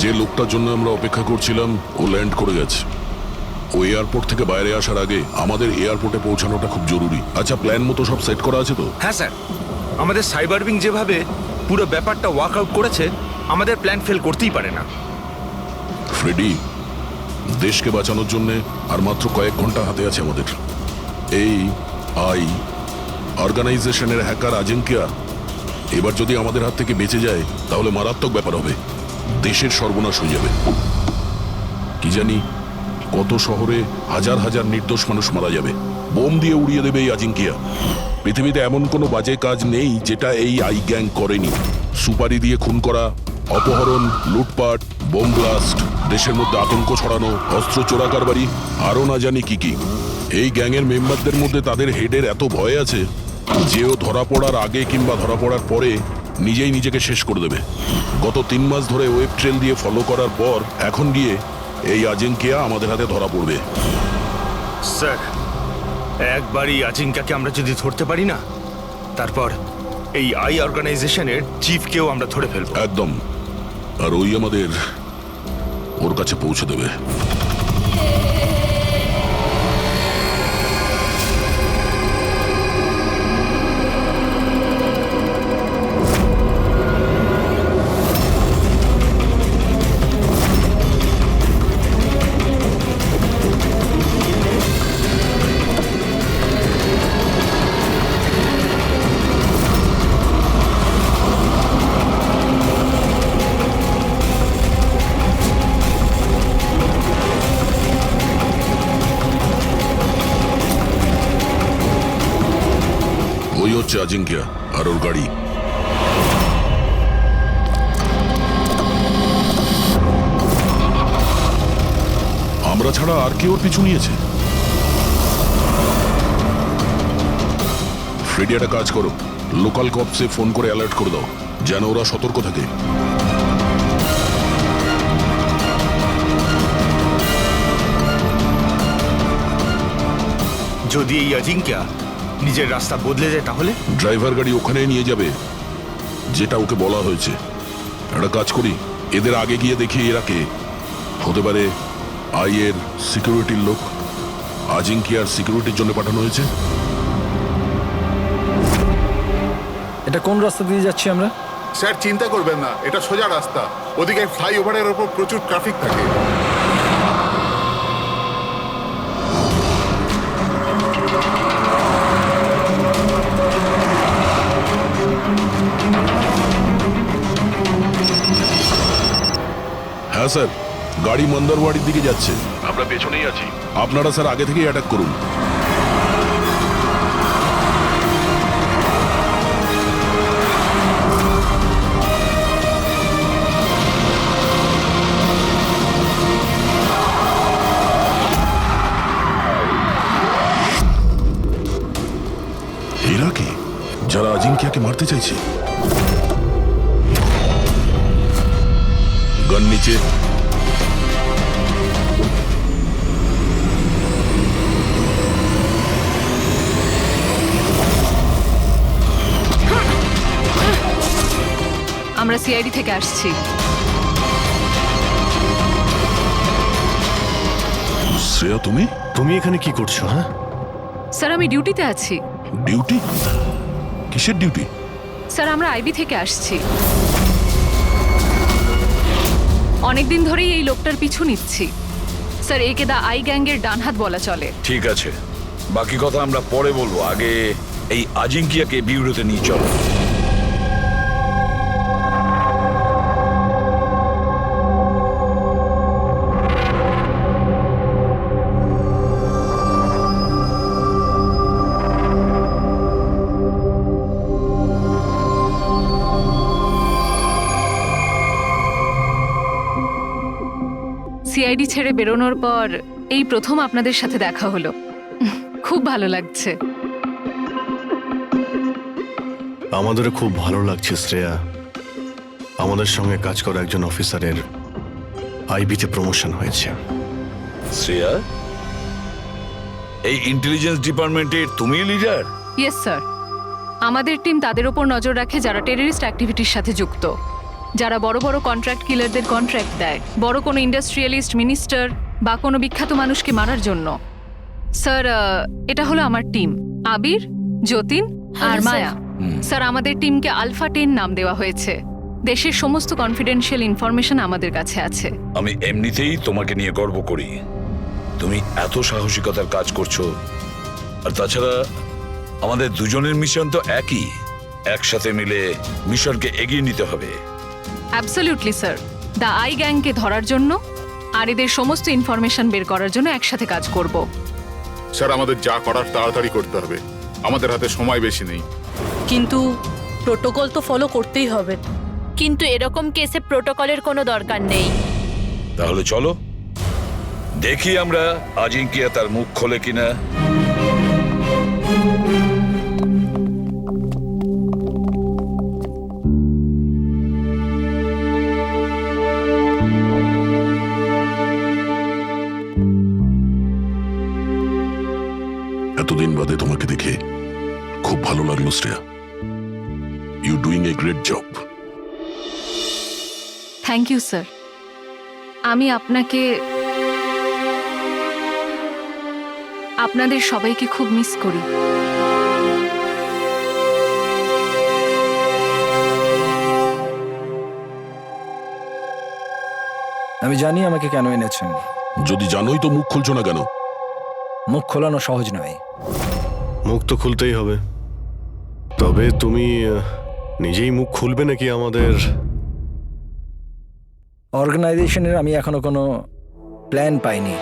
যে লোকটার জন্য আমরা অপেক্ষা করছিলাম ও ল্যান্ড করে গেছে। ও এয়ারপোর্ট থেকে বাইরে আসার আগে আমাদের এয়ারপোর্টে পৌঁছানোটা খুব জরুরি। আচ্ছা, প্ল্যান মতো সব সেট করা আছে তো? হ্যাঁ স্যার, আমাদের সাইবার উইং যেভাবে পুরো ব্যাপারটা ওয়ার্কআউট করেছে, আমাদের প্ল্যান ফেল করতেই পারে না। ফ্রেডি, দেশকে বাঁচানোর জন্য আর মাত্র কয়েক ঘন্টা হাতে আছে আমাদের। এই অর্গানাইজেশনের হ্যাকার আজিঙ্কিয়া এবার যদি আমাদের হাত থেকে বেঁচে যায় তাহলে মারাত্মক ব্যাপার হবে। দেশের সর্বনাশ হয়ে যাবে। কি জানি কত শহরে হাজার হাজার নির্দোষ মানুষ মারা যাবে। বোম দিয়ে উড়িয়ে দেবে এই আজিঙ্কিয়া। পৃথিবীতে এমন কোনো বাজে কাজ নেই যেটা এই গ্যাং করেনি। সুপারি দিয়ে খুন করা, অপহরণ, লুটপাট, বোম ব্লাস্ট, দেশের মধ্যে আতঙ্ক ছড়ানো, অস্ত্র চোরাকারবারি, আরও না জানি কি কি। এই গ্যাংয়ের মেম্বারদের মধ্যে তাদের হেডের এত ভয় আছে যে ও ধরা পড়ার আগে কিংবা ধরা পড়ার পরে নিজেই নিজেকে শেষ করে দেবে। গত 3 মাস ধরে ওয়েব ট্রেল দিয়ে ফলো করার পর এখন গিয়ে এই আজিঙ্কিয়া আমাদের হাতে ধরা পড়বে। স্যার, একবারই আজিঙ্কাকে আমরা যদি ধরতে পারি না, তারপর এই অর্গানাইজেশনের চিফকেও আমরা ধরে ফেলবো। একদম। আর ওই আমাদের ওর কাছে পৌঁছে দেবে। ওই হচ্ছে আজিঙ্কিয়া আর ওর গাড়ি। আমরা ছাড়া আর কেউ ওর পিছু নিয়েছে। ফ্রেডি, একটা কাজ করো, লোকাল কপসে ফোন করে অ্যালার্ট করে দাও যেন ওরা সতর্ক থাকে। যদি এই আজিঙ্কা নিজের রাস্তা বদলে যায় তাহলে? ড্রাইভার গাড়ি ওখানে নিয়ে যাবে যেটা ওকে বলা হয়েছে। একটা কাজ করি, এদের আগে গিয়ে দেখি এরা কে হতে পারে। এর সিকিউরিটির লোক। আজিঙ্কিয়ার সিকিউরিটির জন্য পাঠানো হয়েছে। এটা কোন রাস্তা দিয়ে যাচ্ছি আমরা? স্যার, চিন্তা করবেন না, এটা সোজা রাস্তা। ওদিকে ফ্লাইওভারের ওপর প্রচুর ট্রাফিক থাকে। হ্যাঁ স্যার, গাড়ি মন্দারওয়াড়ির দিকে যাচ্ছে। আমরা পেছনেই আছি। আপনারা স্যার আগে থেকেই অ্যাটাক করুন। এরা কে যারা আজিঙ্কিয়াকে মারতে চাইছে? গান নিচে। আমরা সিআইডি থেকে আসছি। শ্রেয়া, তুমি এখানে কি করছো? হ্যাঁ স্যার, আমি ডিউটিতে আছি। ডিউটি? কিসের ডিউটি? স্যার, আমরা আইবি থেকে আসছি। অনেকদিন ধরেই এই লোকটার পিছু নিচ্ছি। স্যার, একে দা গ্যাংয়ের ডানহাত বলা চলে। ঠিক আছে, বাকি কথা আমরা পরে বলবো। আগে এই আজিঙ্কিয়াকে বিউরোতে নিয়ে চলো। সিআইডি ছেড়ে বেরোনোর পর এই প্রথম আপনাদের সাথে দেখা হলো। খুব ভালো লাগছে। আমাদেরও খুব ভালো লাগছে শ্রেয়া। আমাদের সঙ্গে কাজ করা একজন অফিসারের আইবিতে প্রমোশন হয়েছে। শ্রেয়া, এই ইন্টেলিজেন্স ডিপার্টমেন্টের তুমি লিডার? ইয়েস স্যার, আমাদের টিম তাদের ওপর নজর রাখে যারা টেররিস্ট অ্যাক্টিভিটির সাথে যুক্ত। যারা বড় বড় কন্ট্রাক্ট কিলারদের কন্ট্রাক্ট দেয় বড় কোনো ইন্ডাস্ট্রিয়ালিস্ট, মিনিস্টার বা কোনো বিখ্যাত মানুষকে মারার জন্য। স্যার, এটা হলো আমার টিম, আবির, যতীন আর মায়া। স্যার, আমাদের টিমকে আলফা 10 নাম দেওয়া হয়েছে। দেশের সমস্ত কনফিডেন্সিয়াল ইনফরমেশন আমাদের কাছে আছে। আমি এমনিতেই তোমাকে নিয়ে গর্ব করি। তুমি এত সাহসিকতার কাজ করছো, আর তাছাড়া আমাদের দুজনের মিশন তো একই। একসাথে মিলে মিশনকে এগিয়ে নিতে হবে। Absolutely sir. দ্য আই গ্যাংকে ধরার জন্য আর এদের সমস্ত ইনফরমেশন বের করার জন্য একসাথে কাজ করব। স্যার, আমাদের যা করার তাড়াতাড়ি করতে হবে, আমাদের হাতে সময় বেশি নেই। কিন্তু প্রোটোকল তো ফলো করতেই হবে। কিন্তু এরকম কেসে প্রোটোকলের কোনো দরকার নেই। তাহলে চলো দেখি আমরা আজিঙ্কিয়া তার মুখ খোলে কিনা। এতদিন বাদে তোমাকে দেখে খুব ভালো লাগলো Shreya. You doing a great job. Thank you sir. আমি আপনাদের সবাইকে খুব মিস করি। আমি জানি আমাকে কেন এনেছেন। যদি জানোই তো মুখ খুলছো না কেন? মুখ খোলানো সহজ নয়। মুখ তো খুলতেই হবে, তবে তুমি নিজেই মুখ খুলবে নাকি আমাদের? অর্গানাইজেশনের আমি এখনো কোনো প্ল্যান পাইনি।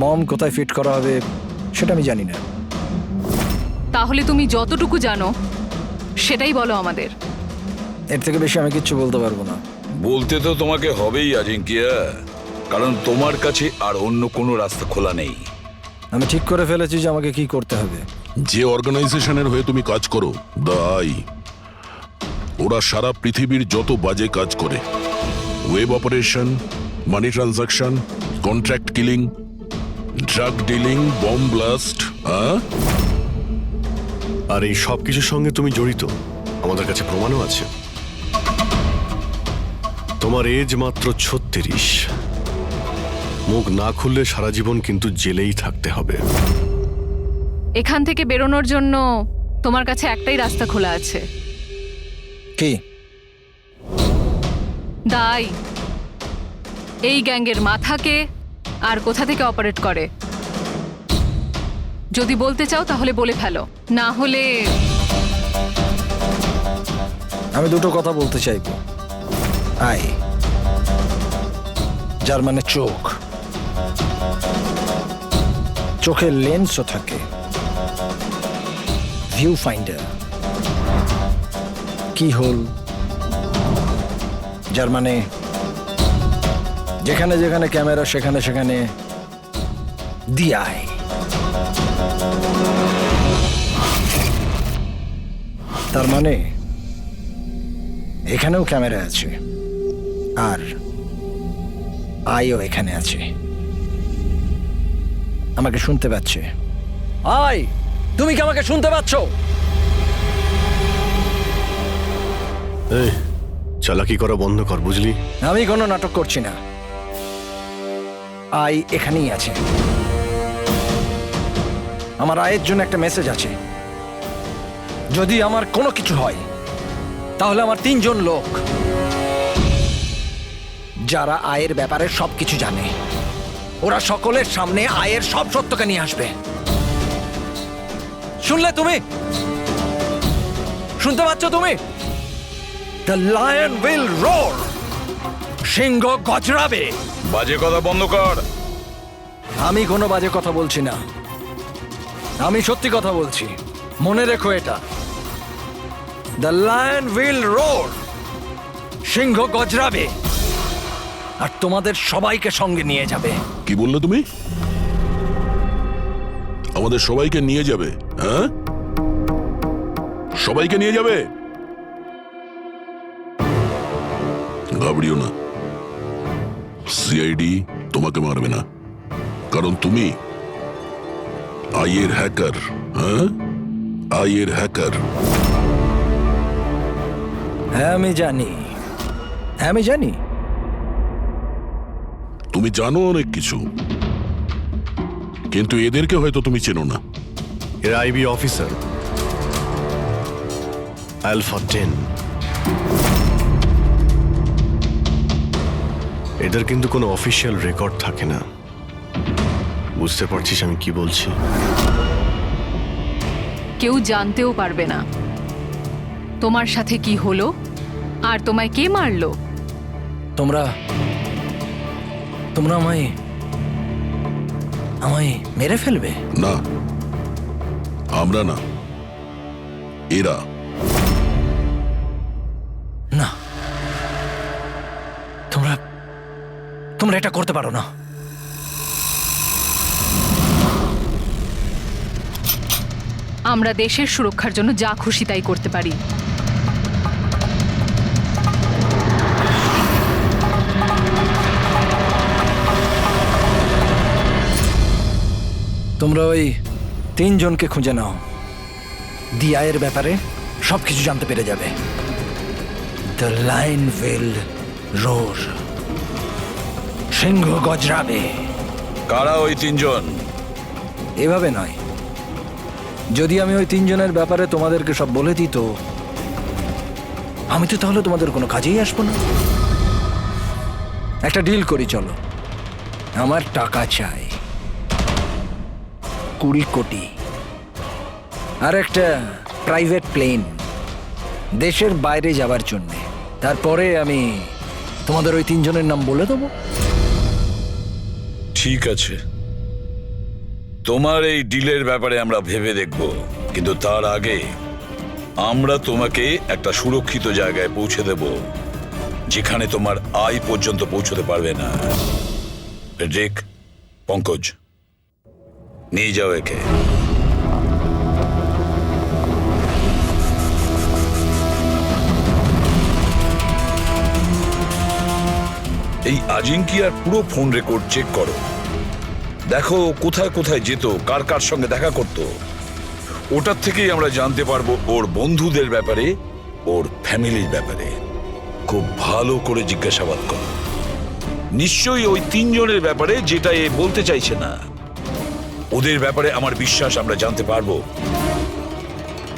বম কোথায় ফিট করা হবে সেটা আমি জানি না। তাহলে তুমি যতটুকু জানো সেটাই বলো আমাদের। এর থেকে বেশি আমি কিচ্ছু বলতে পারবো না। বলতে তো তোমাকে হবেই আজিঙ্কিয়া, কারণ তোমার কাছে আর অন্য কোনো রাস্তা খোলা নেই। আমি ঠিক করে ফেলেছি যে আমাকে কি করতে হবে। যে অর্গানাইজেশনের হয়ে তুমি কাজ করো, দ্য আই, ওরা সারা পৃথিবীর যত বাজে কাজ করে, web operation, money transaction, contract killing, drug dealing, bomb blast, আর এই সব কিছুর সঙ্গে তুমি জড়িত, আমাদের কাছে প্রমাণও আছে। তোমার এজ মাত্র 36। মুখ না খুললে সারা জীবন কিন্তু জেলেই থাকতে হবে। এখান থেকে বেরোনোর জন্য তোমার কাছে একটাই রাস্তা খোলা আছে। কি? দাই এই গ্যাংয়ের মাথাকে আর কোথা থেকে অপারেট করে যদি বলতে চাও তাহলে বলে ফেলো, না হলে আমি দুটো কথা বলতে চাইব। আই, যার মানে চোখ, চোখের লেন্সও থাকে, ভিউ ফাইন্ডার, কি হোল, যার মানে যেখানে যেখানে ক্যামেরা সেখানে সেখানে দি আই। তার মানে এখানেও ক্যামেরা আছে আর আইও এখানে আছে। আমাকে শুনতে পাচ্ছে? আই, তুমি কি আমাকে শুনতে পাচ্ছ? এই চালাকি করা বন্ধ কর, বুঝলি? আমি কোনো নাটক করছি না। আই এখানেই আছে। আমার আয়ের জন্য একটা মেসেজ আছে। যদি আমার কোনো কিছু হয় তাহলে আমার 3 জন লোক, যারা আয়ের ব্যাপারে সবকিছু জানে, ওরা সকলের সামনে আয়ের সব সত্যকে নিয়ে আসবে। শুনলে তুমি? শুনতে পাচ্ছ তুমি? The lion will roar. সিংহ গজরাবে। বাজে কথা বন্ধ কর। আমি কোনো বাজে কথা বলছি না, আমি সত্যি কথা বলছি। মনে রেখো এটা। The lion will roar. সিংহ গজরাবে আর তোমাদের সবাইকে সঙ্গে নিয়ে যাবে। কি বললে তুমি? আমাদের সবাইকে নিয়ে যাবে? হ্যাঁ, সবাইকে নিয়ে যাবে? ঘাবড়িও না, সিআইডি তোমাকে মারবে না, কারণ তুমি আইয়ের হ্যাকার। হ্যাঁ, আইয়ের হ্যাকার। হ্যাঁ আমি জানি, হ্যাঁ আমি জানি। তুমি জানো অনেক কিছু, কিন্তু এদেরকে হয়তো তুমি চেনো না। এর আইবি অফিসার আলফা 10। এদের কিন্তু কোনো অফিসিয়াল রেকর্ড থাকে না। বুঝতে পারছিস আমি কি বলছি? কেউ জানতেও পারবে না তোমার সাথে কি হলো আর তোমায় কে মারলো। তোমরা তোমরা আমায় আমায় মেরে ফেলবে? না, আমরা না, এরা। না, তোমরা তোমরা এটা করতে পারো না। আমরা দেশের সুরক্ষার জন্য যা খুশি তাই করতে পারি। তোমরা ওই 3 জনকে খুঁজে নাও। ডিআইয়ের ব্যাপারে সবকিছু জানতে পেরে যাবে। The lion will roar. সিংহ গজরাবে। কারা ওই 3 জন? এভাবে নয়, যদি আমি ওই 3 জনের ব্যাপারে তোমাদেরকে সব বলে দিই তো আমি তো তাহলে তোমাদের কোনো কাজেই আসবো না। একটা ডিল করি, চলো। আমার টাকা চাই 20 কোটি, আর একটা প্রাইভেট প্লেন দেশের বাইরে যাবার জন্যে। তারপরে আমি তোমাদের ওই 3 জনের নাম বলে দেবো। ঠিক আছে, তোমার এই ডিলের ব্যাপারে আমরা ভেবে দেখব, কিন্তু তার আগে আমরা তোমাকে একটা সুরক্ষিত জায়গায় পৌঁছে দেব, যেখানে তোমার আয় পর্যন্ত পৌঁছতে পারবে না। ফেডরিক, পঙ্কজ, নিয়ে যাও একে। এই আজিঙ্কিয়ার পুরো ফোন রেকর্ড চেক করো, দেখো কোথায় কোথায় যেত, কার কার সঙ্গে দেখা করত। ওটার থেকেই আমরা জানতে পারবো ওর বন্ধুদের ব্যাপারে, ওর ফ্যামিলির ব্যাপারে। খুব ভালো করে জিজ্ঞাসাবাদ করো। নিশ্চয়ই ওই 3 জনের ব্যাপারে, যেটা এ বলতে চাইছে না। ওদের ব্যাপারে আমার বিশ্বাস আমরা জানতে পারবো।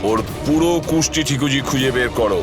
ওর পুরো কুষ্টি ঠিকুজি খুঁজে বের করো।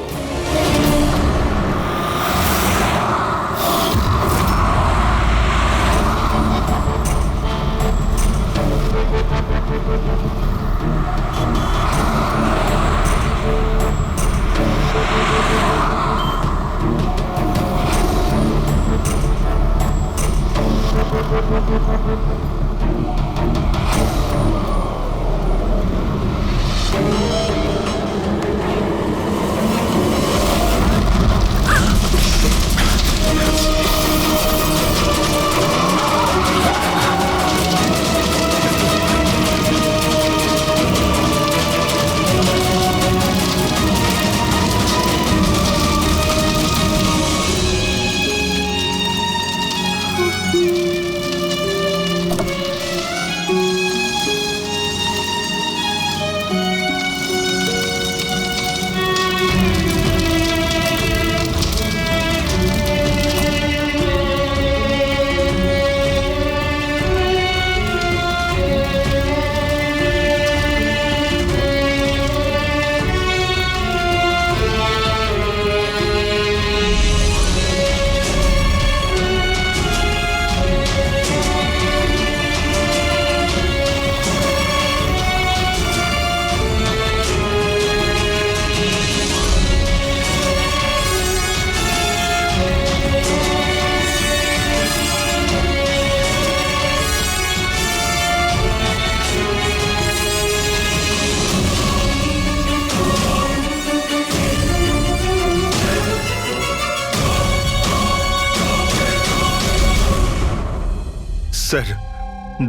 স্যার,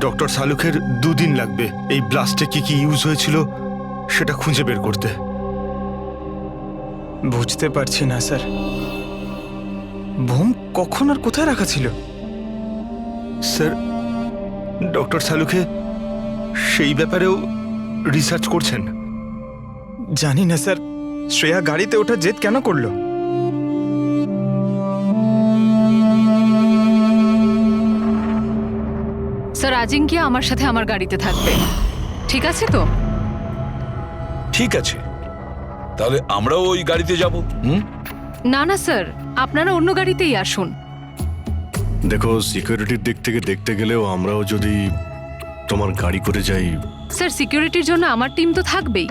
ডক্টর শালুকের 2 দিন লাগবে এই ব্লাস্টে কি কি ইউজ হয়েছিল সেটা খুঁজে বের করতে। বুঝতে পারছি না স্যার, বোম কখন আর কোথায় রাখা ছিল? স্যার, ডক্টর শালুকে সেই ব্যাপারেও রিসার্চ করছেন। জানি না স্যার, শ্রেয়া গাড়িতে ওঠা জেদ কেন করলো? স্যার আজিঙ্কিয়া আমার সাথে আমার গাড়িতে থাকবে, ঠিক আছে তো? ঠিক আছে, তাহলে আমরাও ওই গাড়িতে যাব। না না স্যার, আপনারা অন্য গাড়িতেই আসুন। দেখো, সিকিউরিটির দিক থেকে দেখতে গেলেও আমরাও যদি তোমার গাড়ি করে যাই। স্যার সিকিউরিটির জন্য আমার টিম তো থাকবেই,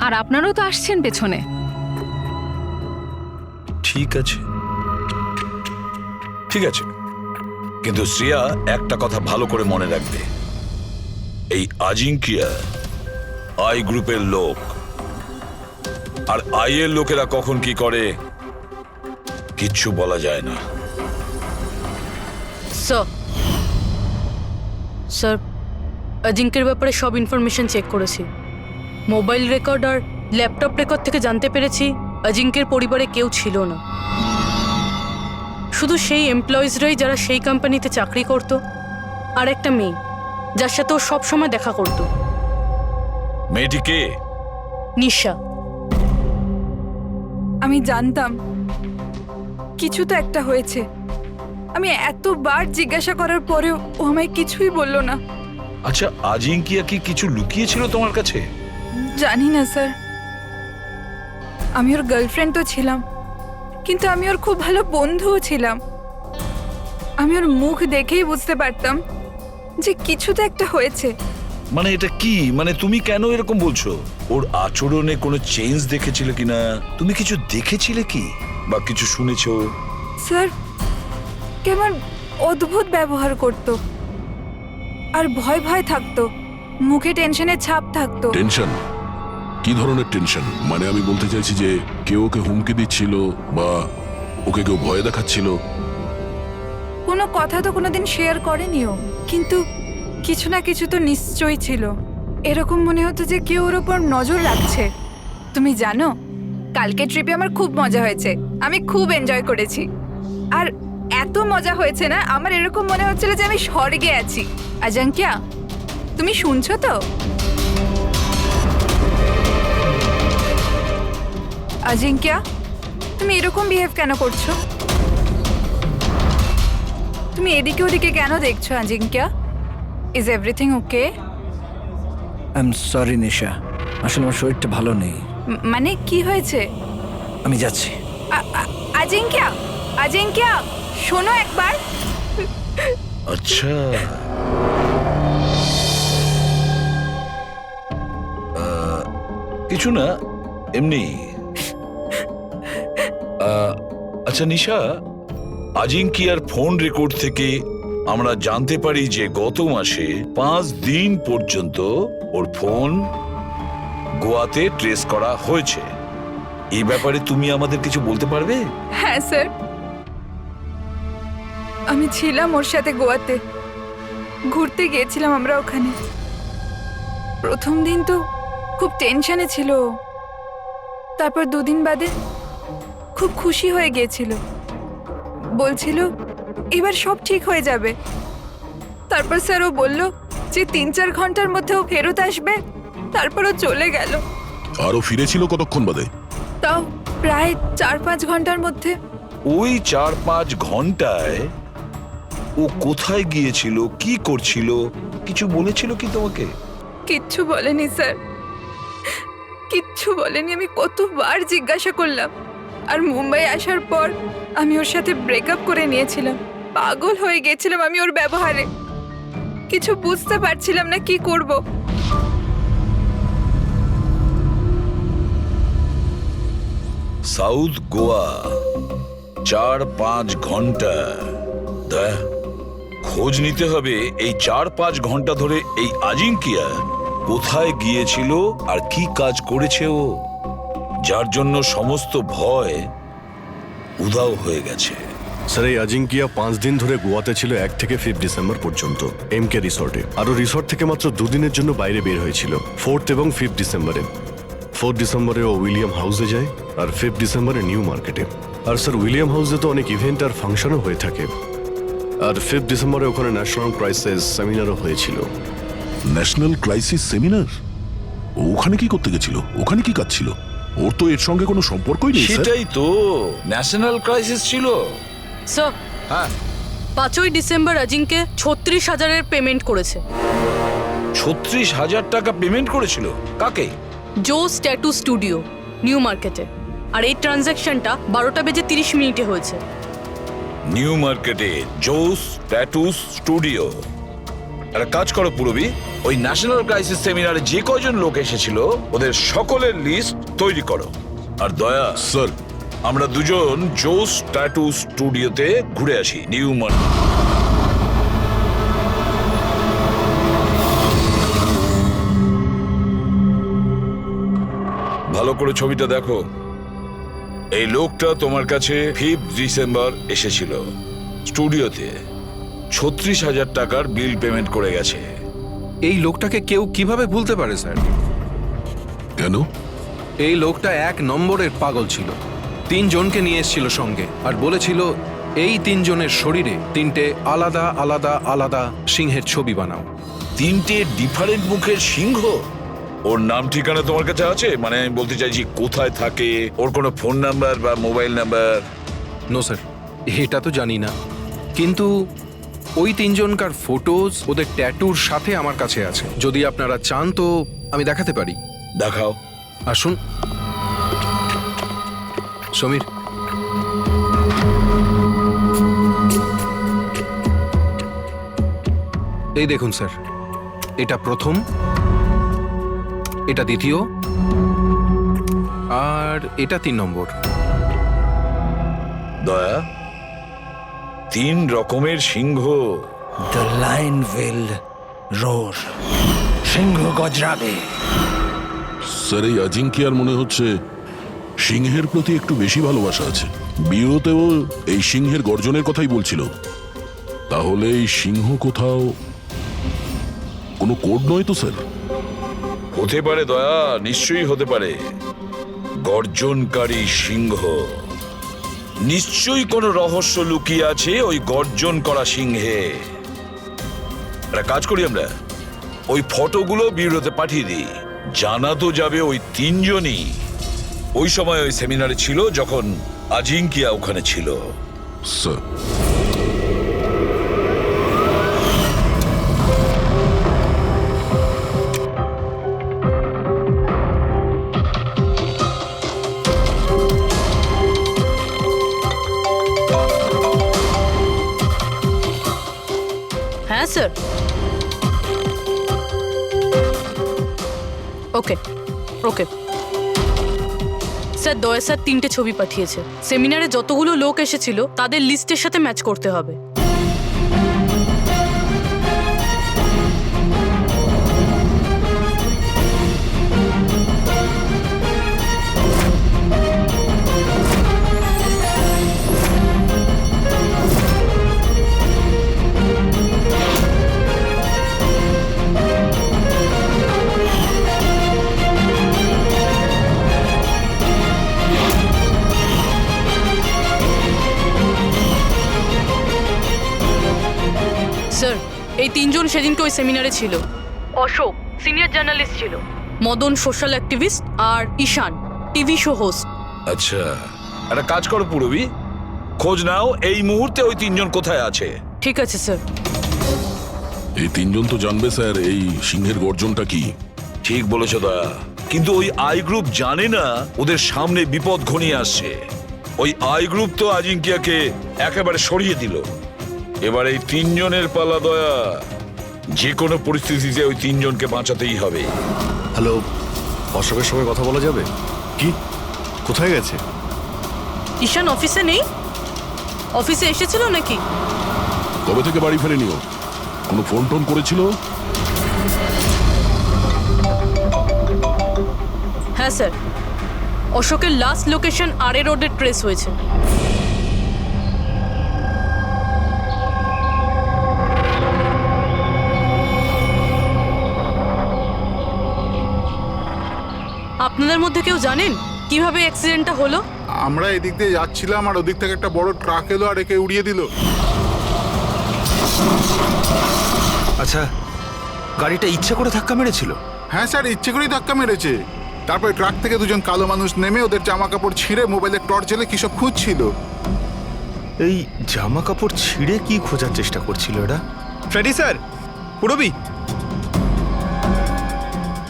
আর আপনারাও তো আসছেন পেছনে। ঠিক আছে, ঠিক আছে, কিন্তু শ্রেয়া একটা কথা ভালো করে মনে রাখবে, এই আজিঙ্কিয়া আই গ্রুপের লোক, আর আই এর লোকেরা কখন কি করে কিচ্ছু বলা যায় না। স্যার, অজিঙ্কের ব্যাপারে সব ইনফরমেশন চেক করেছি। মোবাইল রেকর্ড আর ল্যাপটপ রেকর্ড থেকে জানতে পেরেছি অজিঙ্কের পরিবারে কেউ ছিল না, শুধু সেই এমপ্লয়িজরাই যারা সেই কোম্পানিতে চাকরি করত, আর একটা মেয়ে যার সাথে ও সবসময় দেখা করত। মেয়েটি কে? নিশা। আমি জানতাম কিছু তো একটা হয়েছে। আমি এতবার জিজ্ঞাসা করার পরেও ও আমায় কিছুই বললো না। আচ্ছা, আজিঙ্কিয়া কি কিছু লুকিয়েছিল তোমার কাছে? জানি না স্যার, আমি ওর গার্লফ্রেন্ড তো ছিলাম, কিন্তু আমি ওর খুব ভালো বন্ধুও ছিলাম। আমি ওর মুখ দেখেই বুঝতে পারতাম যে কিছু তো একটা হয়েছে। মানে এটা কি, মানে তুমি কেন এরকম বলছো? ওর আচরণে কোনো চেঞ্জ দেখেছিলে কিনা? তুমি কিছু দেখেছিলে কি, বা কিছু শুনেছো? স্যার, কেমন অদ্ভুত ব্যবহার করতো, আর ভয় ভয় থাকতো, মুখে টেনশনের ছাপ থাকতো। টেনশন? কি ধরনের টেনশন? মানে আমি বলতে চাইছি যে কেউ ওকে হুমকি দিচ্ছিল বা ওকে কেউ ভয় দেখাচ্ছিল? কোনো কথা তো কোনোদিন শেয়ার করেনি ও, কিন্তু কিছু না কিছু তো নিশ্চয়ই ছিল। এরকম মনে হতো যে কেউ ওর ওপর নজর রাখছে। তুমি জানো, কালকে ট্রিপে আমার খুব মজা হয়েছে, আমি খুব এনজয় করেছি। আর এত মজা হয়েছে না, আমার এরকম মনে হচ্ছিল যে আমি স্বর্গে আছি। আজাঙ্কিয়া, তুমি শুনছো তো? আজিঙ্কিয়া, তুমি এরকম বিহেভ কেন করছো? তুমি এদিকে ওদিকে কেন দেখছো Ajinkya? Is everything okay? I am sorry Nisha, আসলে আমার শরীরটা ভালো নেই। মানে কি হয়েছে? আমি যাচ্ছি। আজিঙ্কিয়া, আজিঙ্কিয়া, শোনো একবার। আচ্ছা, কিছু না, এমনি। আচ্ছা নিশা, আজিঙ্কিয়ার ফোন রেকর্ড থেকে আমরা জানতে পারি যে গত মাসে 5 দিন পর্যন্ত ওর ফোন গোয়াতে ট্রেস করা হয়েছে। এই ব্যাপারে তুমি আমাদের কিছু বলতে পারবে? হ্যাঁ স্যার, আমি ছিলাম ওর সাথে গোয়াতে, ঘুরতে গিয়েছিলাম আমরা ওখানে। প্রথম দিন তো খুব টেনশনে ছিল, তারপর 2 দিন বাদে খুব খুশি হয়ে গিয়েছিল, বলছিল এবার সব ঠিক হয়ে যাবে। তারপর স্যার ও বলল যে 3-4 ঘন্টার মধ্যে ও ফেরত আসবে, তারপর ও চলে গেল। আরো ফিরেছিল কতক্ষণ বাদে? তাও প্রায় 4-5 ঘন্টার মধ্যে। ওই 4-5 ঘন্টায় ও কোথায় গিয়েছিল, কি করছিল, কিছু বলেছিল কি তোমাকে? কিচ্ছু বলেনি স্যার, কিচ্ছু বলেনি। আমি কতবার জিজ্ঞাসা করলাম, আর মুম্বাই আসার পর আমি ওর সাথে ব্রেকআপ করে নিয়েছিলাম। পাগল হয়ে গেছিলাম আমি ওর ব্যবহারে, কিছু বুঝতে পারছিলাম না কি করব। সাউথ গোয়া 4-5 ঘন্টা, খোঁজ নিতে হবে এই 4-5 ঘন্টা ধরে এই আজিঙ্কিয়া কোথায় গিয়েছিল আর কি কাজ করেছে ও, যার জন্য সমস্ত ভয় উধাও হয়ে গেছে। স্যার, এই আজিঙ্কিয়া 5 দিন ধরে গোয়াতে ছিল, 1 থেকে 5 ডিসেম্বর পর্যন্ত এমকে রিসর্টে। আরও রিসর্ট থেকে মাত্র 2 দিনের জন্য বাইরে বের হয়েছিল, 4th এবং 5th ডিসেম্বরে। 4th ডিসেম্বরে ও উইলিয়াম হাউসে যায়, আর 5th ডিসেম্বরে নিউ মার্কেটে। আর স্যার, উইলিয়াম হাউসে তো অনেক ইভেন্ট আর ফাংশনও হয়ে থাকে, আর 5th ডিসেম্বরে ওখানে ন্যাশনাল ক্রাইসিস সেমিনারও হয়েছিল। National crisis seminar? ওখানে কি করতে গেছিল? ওখানে কি কাজ ছিল? ওর তো এর সঙ্গে কোনো সম্পর্কই নেই। সেটাই তো, ন্যাশনাল ক্রাইসিস ছিল। স্যার, হ্যাঁ, 5ই ডিসেম্বর অজিঙ্কে 36,000-এর পেমেন্ট করেছে। 36,000 টাকা পেমেন্ট করেছিল কাকে? জোস ট্যাটু স্টুডিও, নিউ মার্কেটে। আর এই ট্রানজ্যাকশনটা 12:30 হয়েছে। নিউ মার্কেটে জোস ট্যাটু স্টুডিও। একটা কাজ করো পুরবি, ওই ন্যাশনাল ক্রাইসিস সেমিনারে যে কয়জন লোক এসেছিল ওদের সকলের লিস্ট তৈরি করো। আর দয়া, স্যার, আমরা দুজন জোস ট্যাটু স্টুডিওতে ঘুরে আসি নিউ মার্কেট। ভালো করে ছবিটা দেখো। এই লোকটা তোমার কাছে 5 ডিসেম্বর এসেছিল স্টুডিওতে, 36,000 টাকার বিল পেমেন্ট করে গেছে। এই লোকটাকে কেউ কিভাবে ভুলতে পারে স্যার? কেন? এই লোকটা 1 নম্বরের পাগল ছিল। 3 জনকে নিয়ে এসেছিল সঙ্গে আর বলেছিল এই 3 জনের শরীরে 3টে আলাদা আলাদা আলাদা সিংহের ছবি বানাও। 3টে ডিফারেন্ট মুখের সিংহ? ওর নাম ঠিকানা তোমার কাছে আছে? মানে আমি বলতে চাইছি কোথায় থাকে, ওর কোনো ফোন নাম্বার বা মোবাইল নাম্বার? নো স্যার, এটা তো জানি না, কিন্তু ওই 3 জনকার ফটোজ ওদের ট্যাটুর সাথে আমার কাছে আছে। যদি আপনারা চান তো আমি দেখাতে পারি। দেখাও। আসুন সমীর। এই দেখুন স্যার, এটা প্রথম, এটা দ্বিতীয়, আর এটা 3 নম্বর। দয়া, 3 রকমের সিংহ। দ্য লায়ন উইল রোর, সিংহ গজরাবে। স্যার, এই আজিঙ্কিয়ার মনে হচ্ছে সিংহের প্রতি একটু বেশি ভালোবাসা আছে। বিয়েতেও এই সিংহের গর্জনের কথাই বলছিল। তাহলে এই সিংহ কোথাও কোনো কোড নয় তো স্যার? হতে পারে দয়া, নিশ্চয়ই হতে পারে। গর্জনকারী সিংহ, নিশ্চয়ই কোনো রহস্য লুকিয়ে আছে ওই গর্জন করা সিংহে। একটা কাজ করি, আমরা ওই ফটোগুলো ব্যুরোতে পাঠিয়ে দিই। জানা তো যাবে ওই 3 জনই ওই সময় ওই সেমিনারে ছিল যখন আজিঙ্কিয়া ওখানে ছিল। স্যার, হ্যাঁ স্যার। ওকে ওকে স্যার, দয়া স্যার 3টে ছবি পাঠিয়েছে। সেমিনারে যতগুলো লোক এসেছিল তাদের লিস্টের সাথে ম্যাচ করতে হবে। স্যার, এই 3 জন সেদিনকে ওই সেমিনারে ছিল। অশোক সিনিয়র জার্নালিস্ট ছিল, মদন সোশ্যাল অ্যাক্টিভিস্ট, আর ঈশান টিভি শো হোস্ট। আচ্ছা, একটা কাজ করো পুরবি, খোঁজ নাও এই মুহূর্তে ওই 3 জন কোথায় আছে। ঠিক আছে স্যার। এই 3 জন তো জানবে স্যার এই সিংহের গর্জনটা কি। ঠিক বলেছো দয়া, কিন্তু ওই আই গ্রুপ জানে না ওদের সামনে বিপদ ঘনিয়ে আসছে। ওই আই গ্রুপ তো আজিঙ্কিয়াকে একেবারে সরিয়ে দিল। এবার এই 3 জনের পালা দয়া। যে কোনো পরিস্থিতিতে ওই 3 জনকে বাঁচাতেই হবে। হ্যালো, অশোকের সঙ্গে কথা বলা যাবে কি? কোথায় গেছে? ঈশান অফিসে নেই? অফিসে এসেছিল নাকি? কবে থেকে বাড়ি ফেরেনিও? কোনো ফোন টোন করেছিল? হ্যাঁ স্যার, অশোকের লাস্ট লোকেশন আরএ রোডে ট্রেস হয়েছে। আপনাদের মধ্যে কেউ জানেন কিভাবে অ্যাক্সিডেন্টটা হলো? আমরা এদিক দিয়ে যাচ্ছিলাম আর ওদিক থেকে একটা বড় ট্রাক এলো আর একে উড়িয়ে দিল। আচ্ছা, গাড়িটা ইচ্ছে করে ধাক্কা মেরেছিল? হ্যাঁ স্যার, ইচ্ছে করেই ধাক্কা মেরেছে। তারপরে ট্রাক থেকে 2 জন কালো মানুষ নেমে ওদের জামা কাপড় ছিঁড়ে মোবাইলের টর্চ জ্বেলে কি সব খুঁজছিল। এই জামা কাপড় ছিঁড়ে কি খোঁজার চেষ্টা করছিল এরা? ফ্রেডি স্যার, পুরবি,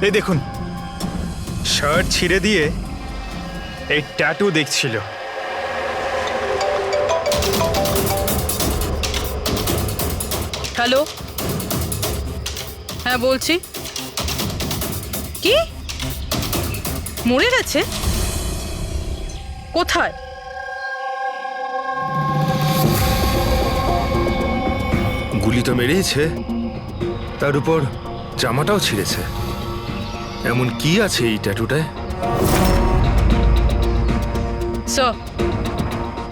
এই দেখুন, শার্ট ছিঁড়ে দিয়ে এই ট্যাটু দেখছিল। হ্যালো, হ্যাঁ বলছি। কি মরে গেছে? কোথায়? গুলি তো মেরেছে, তার উপর জামাটাও ছিঁড়েছে। এমন কি আছে এই ট্যাটুটায়? স্যার,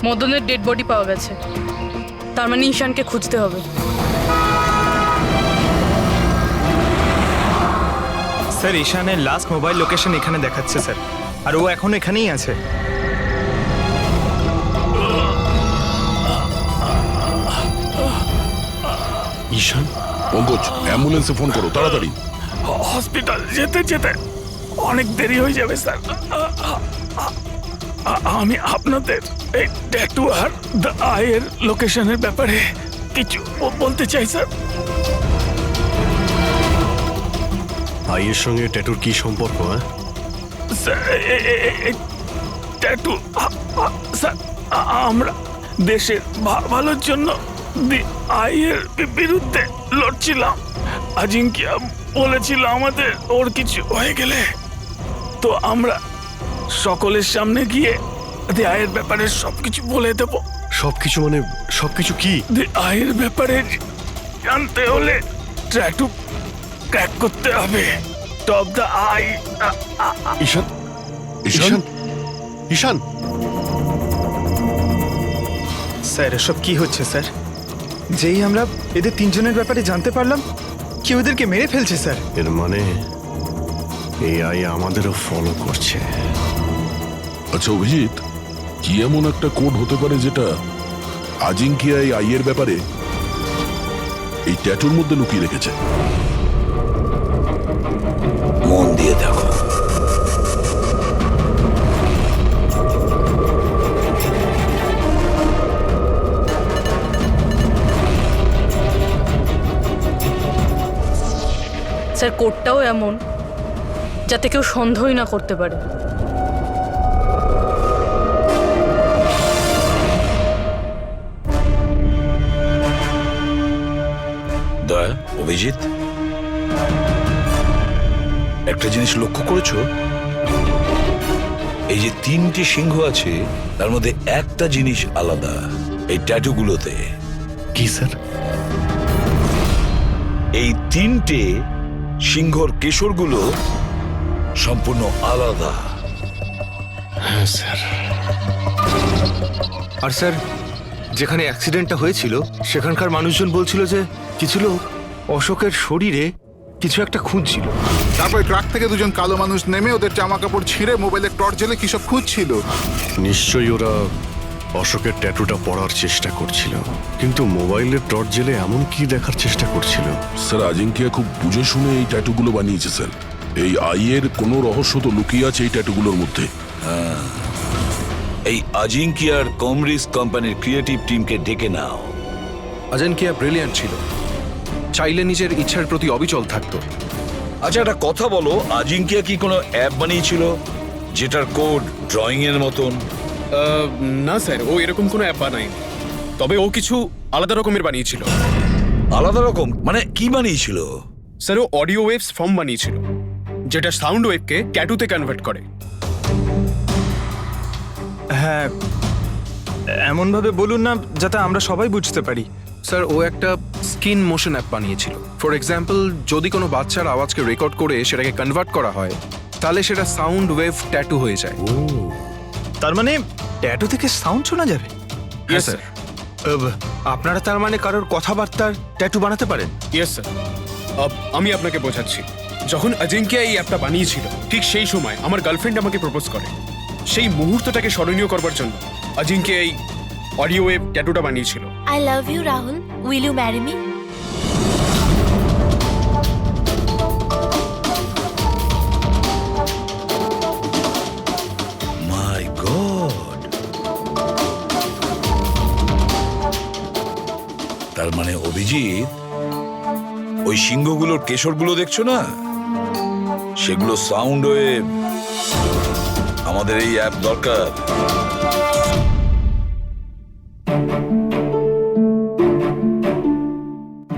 মদনের ডেড বডি পাওয়া গেছে। তার মানে ঈশানকে খুঁজতে হবে। স্যার, ঈশানের লাস্ট মোবাইল লোকেশন এখানে দেখাচ্ছে স্যার, আর ও এখন এখানেই আছে। ঈশান, পঙ্কজ, অ্যাম্বুলেন্সে ফোন করো তাড়াতাড়ি। হসপিটাল যেতে যেতে অনেক দেরি হয়ে যাবে স্যার। আমি আপনাদের এই ট্যাটু আর দ্য আইয়ের লোকেশনের ব্যাপারে কিছু বলতে চাই স্যার। আইয়ের সঙ্গে ট্যাটুর কি সম্পর্ক? স্যার, ট্যাটু স্যার, আমরা দেশের ভালোর জন্য দি আইয়ের বিরুদ্ধে লড়ছিলাম। আজিঙ্কিয়া বলেছিল আমাদের ওর কিছু হয়ে গেলে তো আমরা সকলের সামনে গিয়ে দি আইয়ের ব্যাপারে সবকিছু বলে দেব। সবকিছু মানে সবকিছু কি? দি আইয়ের ব্যাপারে জানতে হলে ট্যাটু ক্র্যাক করতে হবে। Top the eye. Ishaan, Ishaan, Ishaan! Sir, এসব কি হচ্ছে স্যার? যেই আমরা এদের তিনজনের ব্যাপারে জানতে পারলাম, কেউ এদেরকে মেরে ফেলছে স্যার। এর মানে এই আই আমাদেরও ফলো করছে। আচ্ছা অভিজিৎ, কি এমন একটা কোড হতে পারে যেটা আজিঙ্কিয়া এই আইয়ের ব্যাপারে এই ট্যাটুর মধ্যে লুকিয়ে রেখেছে? মন দিয়ে দেখো। স্যার, কোডটাও এমন যাতে কেউ সন্দেহই না করতে পারে। দয়া, অভিজিৎ, একটা জিনিস লক্ষ্য করেছো? এই যে তিনটে সিংহ আছে, তার মধ্যে একটা জিনিস আলাদা এই ট্যাটুগুলোতে। কি স্যার? এই তিনটে সিংহর কেশরগুলো সম্পূর্ণ আলাদা। হ্যাঁ স্যার। আর স্যার, যেখানে অ্যাক্সিডেন্টটা হয়েছিল সেখানকার মানুষজন বলছিল যে কিছু লোক অশোকের শরীরে কিছু একটা খুঁজছিল। তারপর ট্রাক থেকে দুজন কালো মানুষ নেমে ওদের জামা কাপড় ছিঁড়ে মোবাইলের টর্চ জ্বেলে কি সব খুঁজছিল। নিশ্চয়ই ওরা অশোকের ট্যাটুটা পড়ার চেষ্টা করছিল, কিন্তু মোবাইলের টর্চ জেলে এমন কি দেখার চেষ্টা করছিল? স্যার, আজিঙ্কিয়া খুব বুঝে শুনে এই ট্যাটুগুলো বানিয়েছে স্যার। এই আইয়ের কোনো রহস্য তো লুকিয়ে আছে এই ট্যাটুগুলোর মধ্যে। এই আজিঙ্কিয়ার কমরিস কোম্পানির ক্রিয়েটিভ টিমকে ডেকে নাও। আজিঙ্কিয়া ব্রিলিয়ান্ট ছিল, চাইলে নিজের ইচ্ছার প্রতি অবিচল থাকতো। আচ্ছা, একটা কথা বলো, আজিঙ্কিয়া কি কোনো অ্যাপ বানিয়েছিল যেটার কোড ড্রয়িং এর মতন? না স্যার, ও এরকম কোনো অ্যাপ বানায়নি। তবে ও কিছু আলাদা রকমের বানিয়েছিল। আলাদা রকম মানে কি বানিয়েছিল? স্যার, ও অডিও ওয়েভস ফর্ম বানিয়েছিল, যেটা সাউন্ড ওয়েভকে ট্যাটুতে কনভার্ট করে। হ্যাঁ, এমনভাবে বলুন না যাতে আমরা সবাই বুঝতে পারি। স্যার, ও একটা স্কিন মোশন অ্যাপ বানিয়েছিল। ফর এক্সাম্পল, যদি কোনো বাচ্চার আওয়াজকে রেকর্ড করে সেটাকে কনভার্ট করা হয়, তাহলে সেটা সাউন্ড ওয়েভ ট্যাটু হয়ে যায়। তার মানে ট্যাটু থেকে সাউন্ড শোনা যাবে? হ্যাঁ স্যার। আপনারা তার মানে কারোর কথাবার্তার ট্যাটু বানাতে পারেন? Yes sir. আমি আপনাকে বোঝাচ্ছি। যখন আজিঙ্কিয়া এই অ্যাপটা বানিয়েছিল, ঠিক সেই সময় আমার গার্লফ্রেন্ড আমাকে প্রপোজ করে। সেই মুহূর্তটাকে স্মরণীয় করবার জন্য আজিঙ্কিয়া এই অডিও ওয়েভ ট্যাটুটা বানিয়েছিল। I love you Rahul, will you marry me? My god! তার মানে অভিজিৎ, ওই সিংহগুলোর কেশরগুলো দেখছো না, সেগুলো সাউন্ড ওয়েভ। আমাদের এই অ্যাপ দরকার।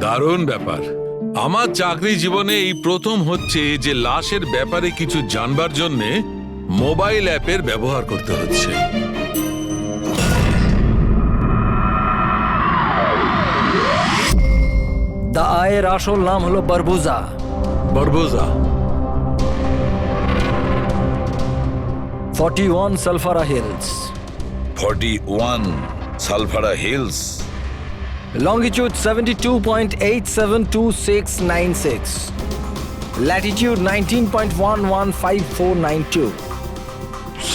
দারুণ ব্যাপার। আমার চাকরি জীবনে এই প্রথম হচ্ছে যে লাশের ব্যাপারে কিছু জানবার জন্য মোবাইল অ্যাপের ব্যবহার করতে হচ্ছে। দা আয়ের আসল নাম হলো বারবুজা। বারবুজা 41 সালফারা হিলস। 41 সালফারা হিলস। Longitude 72.872696. Latitude 19.115492.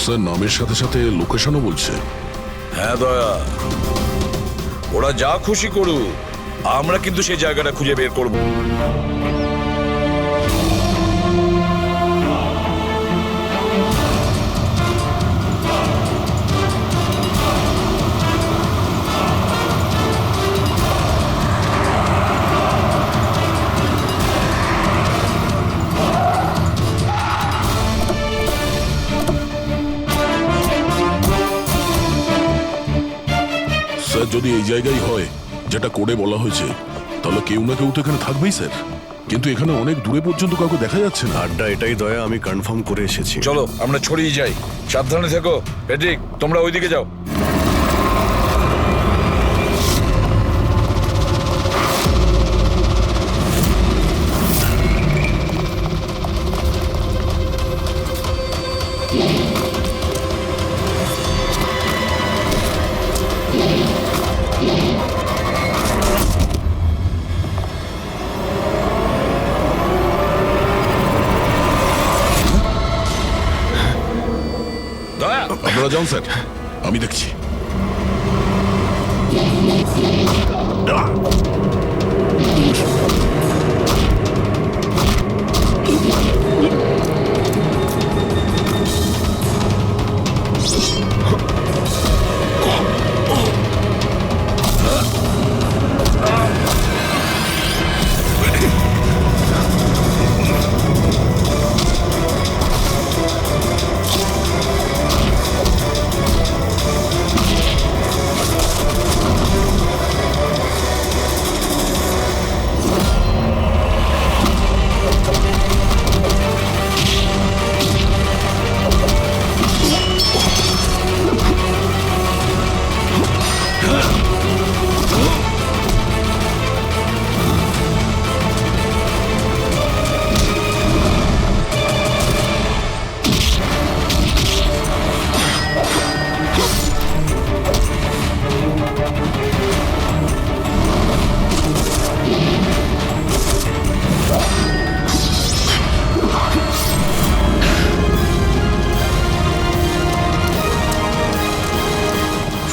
স্যার নামের সাথে সাথে লোকেশনও বলছে। হ্যাঁ দয়া, ওরা যা খুশি করুক, আমরা কিন্তু সেই জায়গাটা খুঁজে বের করব। স্যার যদি এই জায়গায় হয় যেটা কোডে বলা হয়েছে, তাহলে কেউ না কেউ তো এখানে থাকবেই স্যার। কিন্তু এখানে অনেক দূরে পর্যন্ত কাউকে দেখা যাচ্ছে না। আড্ডা এটাই দয়া, আমি কনফার্ম করে এসেছি। চলো আমরা ছড়িয়ে যাই। সাবধানে থেকো। পেট্রিক, তোমরা ওইদিকে যাও। আপনারা যান স্যার, আমি দেখছি।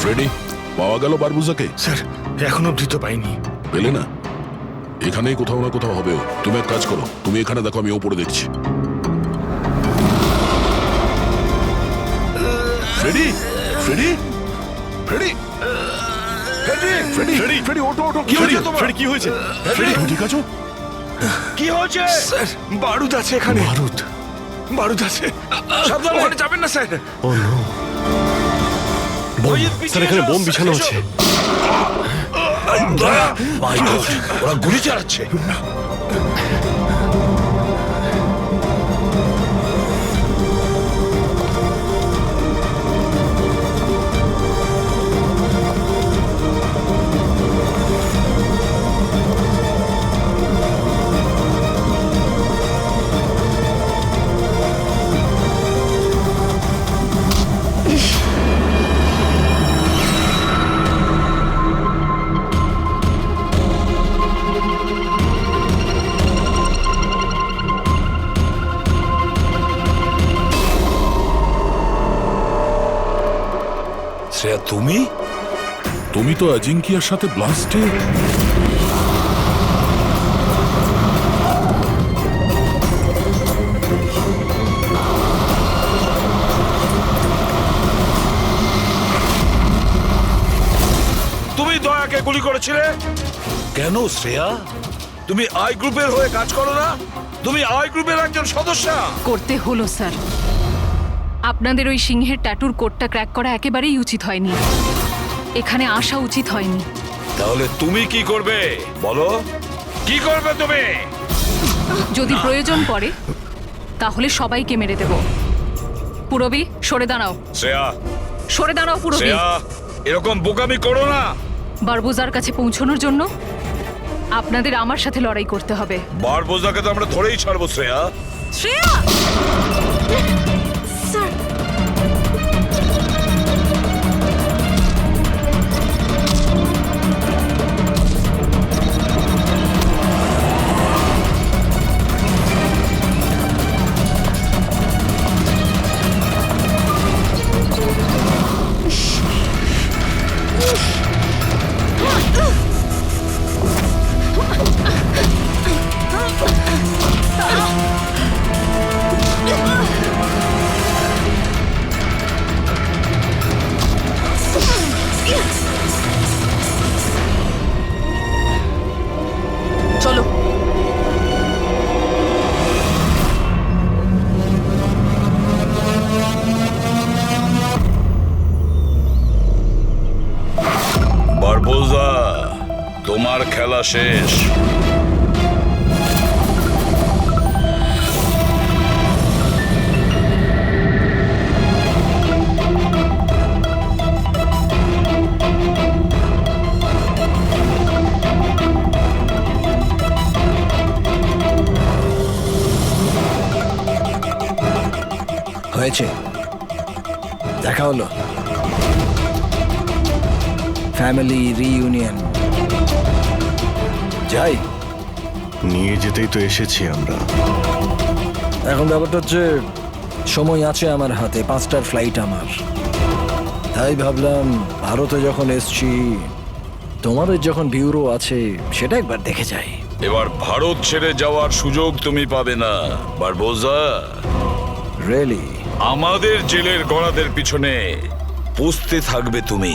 ফ্রেডি, পাওয়া গেল বারবুজাকে? স্যার এখনো অবধি তো পাইনি। পেলে না? এখানেই কোথাও না কোথাও হবে। তুমি এক কাজ করো, তুমি এখানে দেখো, আমি ওপরে দেখছি। Freddie, Freddie, Freddie, Freddie, Freddie, Freddie, ওঠো, ওঠো। কি হয়েছে তোমার? ফ্রেডি, কি হয়েছে? ফ্রেডি, তুমি ঠিক আছো? কি হয়েছে? স্যার বারুদ আছে এখানে। বারুদ? বারুদ আছে। সাবধানে। ওখানে যাবেন না স্যার। ও নো, স্যার এখানে বোম বিছানো আছে। ওরা গুলি চালাচ্ছে। শ্রেয়া, তুমি তুমি তো অজিঙ্কিয়ার সাথে ব্লাস্টে। তুমি দয়াকে গুলি করেছিলে? কেন শ্রেয়া? তুমি আই গ্রুপের হয়ে কাজ করো না? তুমি আই গ্রুপের একজন সদস্য। করতে হলো স্যার। আপনাদের ওই সিংহের ট্যাটুর কোডটা ক্র্যাক করা একেবারেই উচিত হয়নি। এখানে আসা উচিত হয়নি। তাহলে তুমি কি করবে বলো? কি করবে তুমি? যদি প্রয়োজন পড়ে তাহলে সবাইকে মেরে দেব। পুরবি সরে দাঁড়াও। শ্রেয়া, সরে দাঁড়াও পুরবি। শ্রেয়া, এরকম বোকামি করো না। বারবোজার কাছে পৌঁছানোর জন্য আপনাদের আমার সাথে লড়াই করতে হবে। বারবোজাকে তো আমরা ধরেই ছাড়বো শ্রেয়া। শ্রেয়া! স্যার, চলো। বারবোজা, তোমার খেলা শেষ। হয়েছে, দেখা হলো, ফ্যামিলি রিইউনিয়ন। যাই, নিয়ে যেতেই তো এসেছি আমরা। এখন ব্যাপারটা হচ্ছে সময় আছে আমার হাতে, 5টার ফ্লাইট আমার। তাই ভাবলাম ভারতে যখন এসছি, তোমাদের যখন ব্যুরো আছে সেটা একবার দেখে যাই। এবার ভারত ছেড়ে যাওয়ার সুযোগ তুমি পাবে না বারবোজা। রিয়েলি? আমাদের জেলের গড়াদের পিছনে পুষতে থাকবে তুমি।